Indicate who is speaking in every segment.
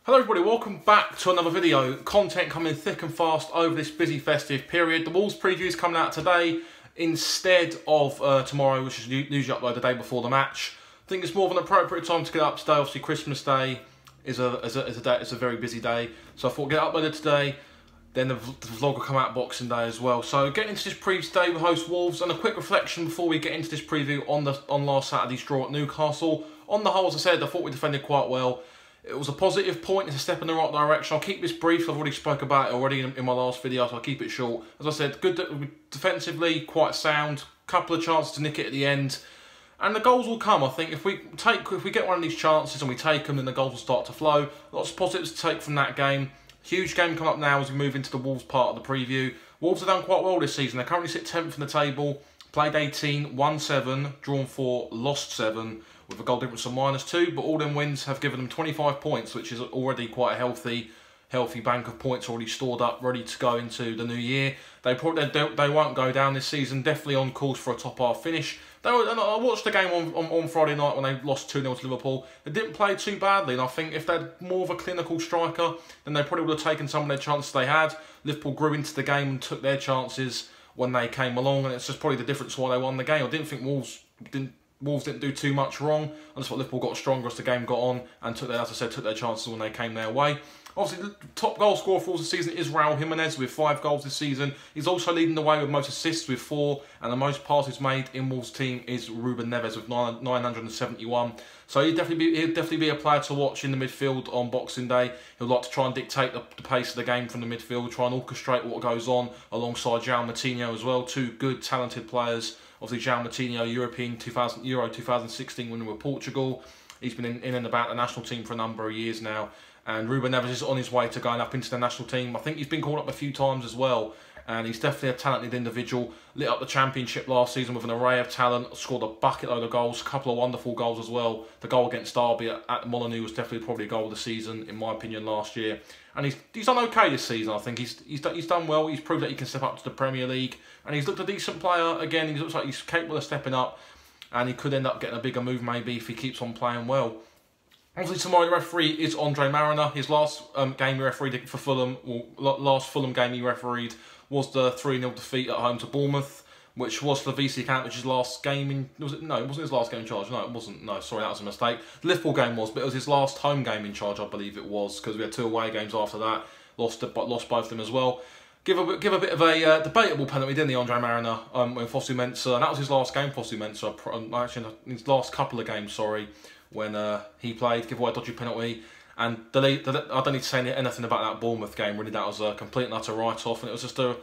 Speaker 1: Hello everybody, welcome back to another video. Content coming thick and fast over this busy festive period. The Wolves preview is coming out today instead of tomorrow, which is usually uploaded the day before the match. I think it's more of an appropriate time to get up today. Obviously Christmas Day is a very busy day, so I thought get it uploaded today. Then the vlog will come out Boxing Day as well. So getting into this preview today, we host Wolves, and a quick reflection before we get into this preview on last Saturday's draw at Newcastle. On the whole, as I said, I thought we defended quite well. It was a positive point, it's a step in the right direction. I'll keep this brief, I've already spoke about it already in my last video, so I'll keep it short. As I said, good defensively, quite sound, couple of chances to nick it at the end. And the goals will come, I think. If we get one of these chances and we take them, then the goals will start to flow. Lots of positives to take from that game. Huge game coming up now as we move into the Wolves part of the preview. Wolves have done quite well this season. They currently sit 10th in the table, played 18, won 7, drawn 4, lost 7. With a goal difference of -2, but all them wins have given them 25 points, which is already quite a healthy bank of points already stored up, ready to go into the new year. They won't go down this season, definitely on course for a top half finish. And I watched the game on Friday night when they lost 2-0 to Liverpool. They didn't play too badly, and I think if they had more of a clinical striker, then they probably would have taken some of their chances they had. Liverpool grew into the game and took their chances when they came along, and it's just probably the difference why they won the game. I didn't think Wolves didn't do too much wrong. I just thought Liverpool got stronger as the game got on and took their chances when they came their way. Obviously, the top goal scorer for the season is Raul Jimenez with 5 goals this season. He's also leading the way with most assists with 4, and the most passes made in Wolves' team is Ruben Neves with 971. So he'll definitely be a player to watch in the midfield on Boxing Day. He'll like to try and dictate the pace of the game from the midfield, try and orchestrate what goes on alongside João Moutinho as well. 2 good, talented players. Obviously, João Moutinho, Euro 2016 winner with Portugal. He's been in and about the national team for a number of years now. And Ruben Neves is on his way to going up into the national team. I think he's been called up a few times as well. And he's definitely a talented individual. Lit up the Championship last season with an array of talent. Scored a bucket load of goals. A couple of wonderful goals as well. The goal against Derby at Molineux was definitely probably a goal of the season, in my opinion, last year. And he's done okay this season, I think. He's done well. He's proved that he can step up to the Premier League. And he's looked a decent player. Again, he looks like he's capable of stepping up. And he could end up getting a bigger move maybe if he keeps on playing well. Obviously, tomorrow the referee is Andre Mariner. His last game he refereed for Fulham, or last Fulham game he refereed, was the 3-0 defeat at home to Bournemouth, which was the VC account, which is his last game in... it wasn't his last game in charge. No, it wasn't. No, sorry, that was a mistake. The Liverpool game was, but it was his last home game in charge, I believe it was, because we had 2 away games after that. Lost both of them as well. Give a bit of a debatable penalty, didn't he, Andre Mariner, when Fosu Mensah, and that was his last game, Fosu Mensah, actually his last couple of games, sorry, when he played, give away a dodgy penalty. And I don't need to say anything about that Bournemouth game, really. That was a complete and utter write-off, and it was just a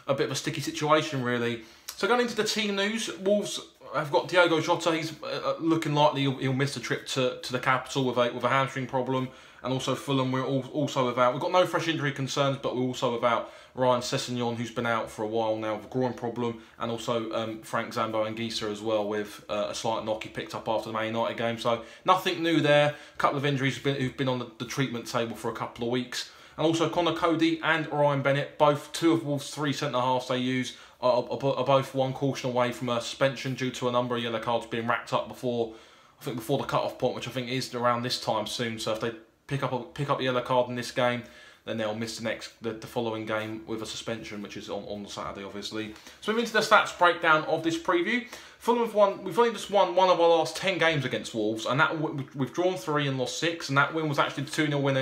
Speaker 1: bit of a sticky situation, really. So going into the team news, Wolves have got Diogo Jota. He's looking likely he'll miss the trip to the capital with a hamstring problem. And also Fulham, we're also without. We've got no fresh injury concerns, but we're also without Ryan Sessegnon, who's been out for a while now with a groin problem, and also Frank Zambo Anguissa as well with a slight knock he picked up after the Man United game. So nothing new there. A couple of injuries who've been on the treatment table for a couple of weeks. And also Connor Cody and Ryan Bennett, both 2 of Wolves' 3 centre-halves they use, are both 1 caution away from a suspension due to a number of yellow cards being racked up before the cut-off point, which I think is around this time soon. So if they pick up a yellow card in this game, then they'll miss the following game with a suspension, which is on Saturday, obviously. So moving into the stats breakdown of this preview. Fulham have won. We've only just won 1 of our last 10 games against Wolves, and that we've drawn 3 and lost 6. And that win was actually the 2-0 win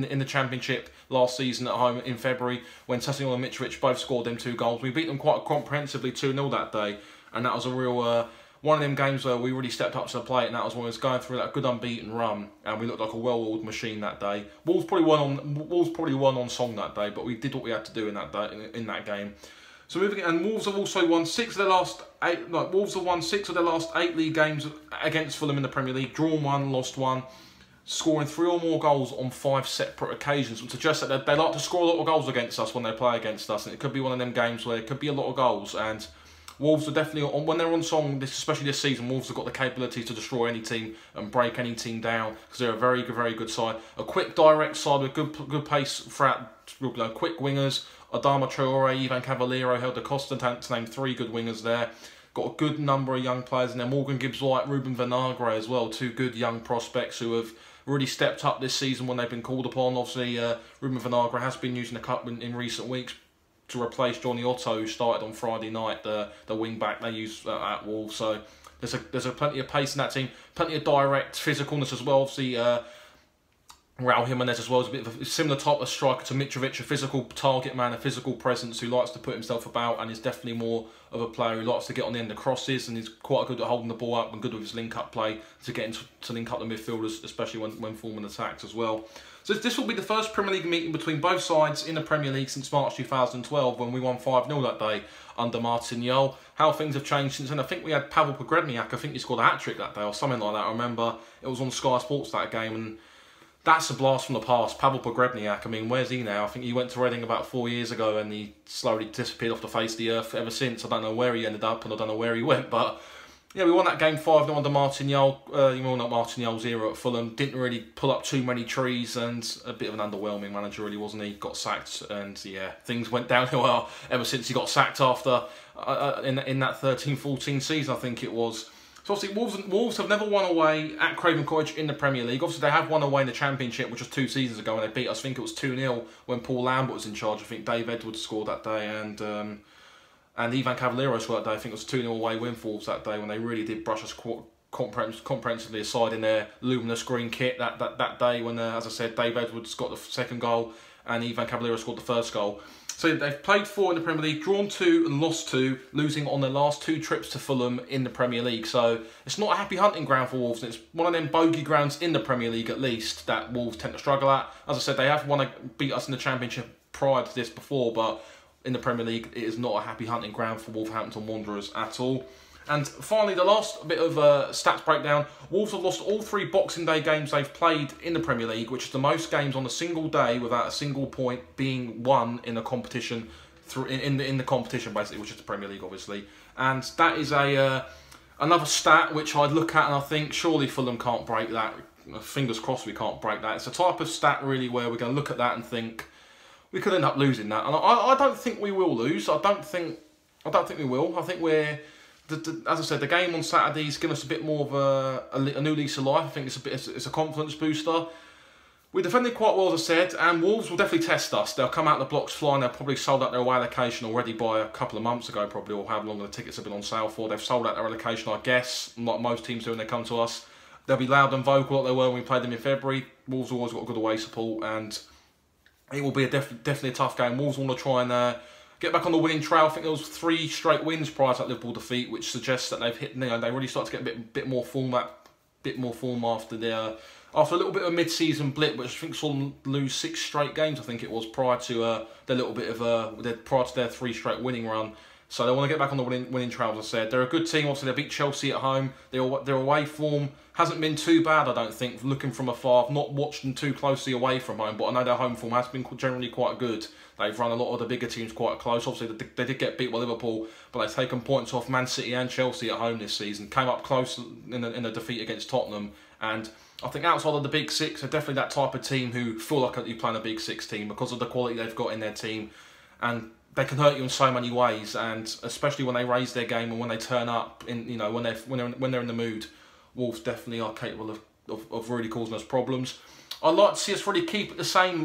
Speaker 1: in the Championship last season at home in February, when Sessegnon and Mitrovic both scored them 2 goals. We beat them quite comprehensively 2-0 that day, and that was a real one of them games where we really stepped up to the plate, and that was when we was going through that good unbeaten run, and we looked like a well-oiled machine that day. Wolves probably won on song that day, but we did what we had to do in that game. So moving, and Wolves have also won 6 of their last 8. No, Wolves have won 6 of their last 8 league games against Fulham in the Premier League. Drawn 1, lost 1, scoring 3 or more goals on 5 separate occasions, which suggests that they like to score a lot of goals against us when they play against us, and it could be one of them games where it could be a lot of goals. And Wolves are definitely, when they're on song, especially this season, Wolves have got the capability to destroy any team and break any team down, because they're a very good side. A quick, direct side with good pace throughout, quick wingers. Adama Traore, Ivan Cavallero, Helder Costa, to name 3 good wingers there. Got a good number of young players in there. Morgan Gibbs-White, Ruben Vinagre as well. 2 good young prospects who have really stepped up this season when they've been called upon. Obviously, Ruben Vinagre has been using the cup in recent weeks to replace Johnny Otto, who started on Friday night, the wing back they use at Wolves. So there's plenty of pace in that team, plenty of direct physicalness as well. Obviously, Raul Jimenez as well is a bit of a similar type of striker to Mitrovic, a physical target man, a physical presence who likes to put himself about, and is definitely more of a player who likes to get on the end of crosses, and he's quite good at holding the ball up and good with his link-up play to get into to link up the midfielders, especially when forming attacks as well. So this will be the first Premier League meeting between both sides in the Premier League since March 2012 when we won 5-0 that day under Martin Jol. How things have changed since then. I think we had Pavel Pogrebniak, I think he scored a hat-trick that day or something like that. I remember it was on Sky Sports that game, and that's a blast from the past. Pavel Pogrebniak, I mean, where's he now? I think he went to Reading about 4 years ago and he slowly disappeared off the face of the earth ever since. I don't know where he ended up and I don't know where he went, but yeah, we won that game 5-0 under Martin Jol. You know, not Martin Jol's era at Fulham. Didn't really pull up too many trees and a bit of an underwhelming manager, really, wasn't he? Got sacked and yeah, things went downhill ever since he got sacked after in that 13-14 season, I think it was. So obviously Wolves have never won away at Craven Cottage in the Premier League. Obviously they have won away in the Championship, which was 2 seasons ago when they beat us. I think it was 2-0 when Paul Lambert was in charge. I think Dave Edwards scored that day and Ivan Cavallero scored that day. I think it was a 2-0 away win for Wolves that day when they really did brush us comprehensively aside in their luminous green kit that day when, as I said, Dave Edwards got the second goal and Ivan Cavallero scored the first goal. So they've played 4 in the Premier League, drawn 2 and lost 2, losing on their last 2 trips to Fulham in the Premier League. So it's not a happy hunting ground for Wolves, and it's one of them bogey grounds in the Premier League at least that Wolves tend to struggle at. As I said, they have beat us in the Championship prior to this before, but in the Premier League it is not a happy hunting ground for Wolverhampton Wanderers at all. And finally, the last bit of stats breakdown. Wolves have lost all 3 Boxing Day games they've played in the Premier League, which is the most games on a single day without a single point being won in a competition, in the competition basically, which is the Premier League obviously. And that is another stat which I'd look at and I think surely Fulham can't break that. Fingers crossed we can't break that. It's a type of stat really where we're going to look at that and think we could end up losing that. And I don't think we will lose. I don't think we will. I think we're... As I said, the game on Saturday's given us a bit more of a new lease of life. I think it's a confidence booster. We defended quite well, as I said, and Wolves will definitely test us. They'll come out the blocks flying. They've probably sold out their away allocation already by a couple of months ago, probably, or however long the tickets have been on sale for. They've sold out their allocation, I guess, like most teams do when they come to us. They'll be loud and vocal like they were when we played them in February. Wolves have always got a good away support, and it will be definitely a tough game. Wolves want to try and get back on the winning trail. I think there was 3 straight wins prior to that Liverpool defeat, which suggests that they've hit. You know, they really start to get a bit more form after after a little bit of a mid-season blip, which I think saw them lose 6 straight games. I think it was prior to their little bit of prior to their 3 straight winning run. So they want to get back on the winning trail, as I said. They're a good team. Obviously, they beat Chelsea at home. Their away form hasn't been too bad, I don't think. Looking from afar, I've not watched them too closely away from home, but I know their home form has been generally quite good. They've run a lot of the bigger teams quite close. Obviously, they did get beat by Liverpool, but they've taken points off Man City and Chelsea at home this season. Came up close in a defeat against Tottenham, and I think outside of the Big Six, they're definitely that type of team who feel like you're playing a Big Six team because of the quality they've got in their team, and they can hurt you in so many ways, and especially when they raise their game and when they turn up, when they're in the mood, Wolves definitely are capable of really causing us problems. I'd like to see us really keep it the same,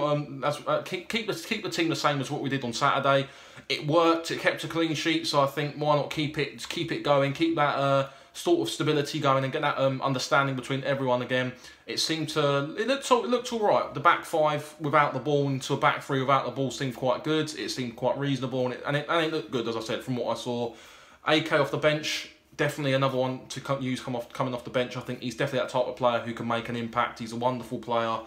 Speaker 1: keep the team the same as what we did on Saturday. It worked. It kept a clean sheet, so I think why not keep it going, keep that sort of stability going, and get that understanding between everyone again. It looked all right. The back 5 without the ball into a back 3 without the ball seemed quite good. It seemed quite reasonable, and it looked good, as I said, from what I saw. AK off the bench, definitely another one to use coming off the bench. I think he's definitely that type of player who can make an impact. He's a wonderful player.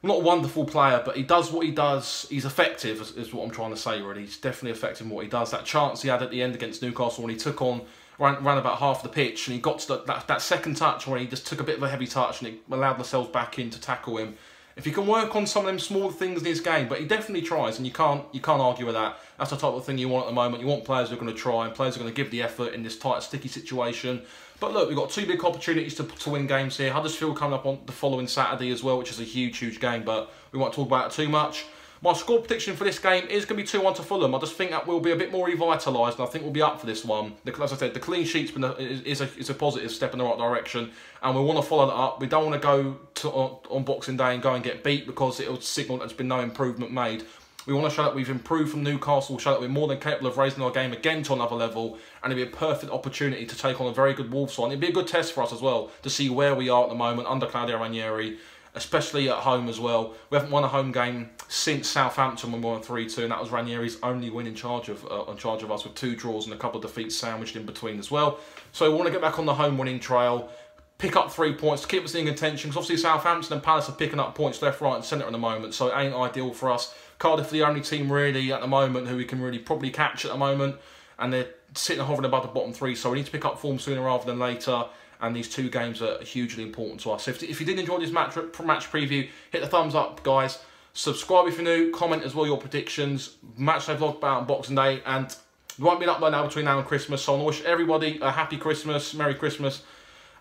Speaker 1: Not a wonderful player, but he does what he does. He's effective, is what I'm trying to say, really. He's definitely effective in what he does. That chance he had at the end against Newcastle when he took on, ran about half the pitch, and he got to that second touch where he just took a bit of a heavy touch and it allowed themselves back in to tackle him. If he can work on some of them small things in his game, but he definitely tries, and you can't argue with that. That's the type of thing you want at the moment. You want players who are going to try, and players who are going to give the effort in this tight, sticky situation. But look, we've got 2 big opportunities to win games here. Huddersfield coming up on the following Saturday as well, which is a huge game, but we won't talk about it too much. My score prediction for this game is going to be 2-1 to Fulham. I just think that we'll be a bit more revitalised, and I think we'll be up for this one. As I said, the clean sheet's been is a positive step in the right direction, and we want to follow that up. We don't want to go on Boxing Day and go and get beat, because it'll signal that there's been no improvement made. We want to show that we've improved from Newcastle, show that we're more than capable of raising our game again to another level, and it'll be a perfect opportunity to take on a very good Wolves side. It'll be a good test for us as well, to see where we are at the moment under Claudio Ranieri, especially at home as well. We haven't won a home game since Southampton when we won 3-2, and that was Ranieri's only win in charge of us, with 2 draws and a couple of defeats sandwiched in between as well. So we want to get back on the home winning trail, pick up 3 points to keep us in contention, because obviously Southampton and Palace are picking up points left, right and centre at the moment, so it ain't ideal for us. Cardiff are the only team really at the moment who we can really probably catch at the moment, and they're sitting hovering above the bottom 3, so we need to pick up form sooner rather than later, and these 2 games are hugely important to us. So if you did enjoy this match preview, hit the thumbs up, guys. Subscribe if you're new, comment as well your predictions, matchday vlog about on Boxing Day, and there won't be an upload now between now and Christmas, so I want to wish everybody a happy Christmas, Merry Christmas,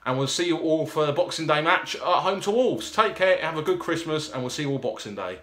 Speaker 1: and we'll see you all for the Boxing Day match at home to Wolves. Take care, have a good Christmas, and we'll see you all Boxing Day.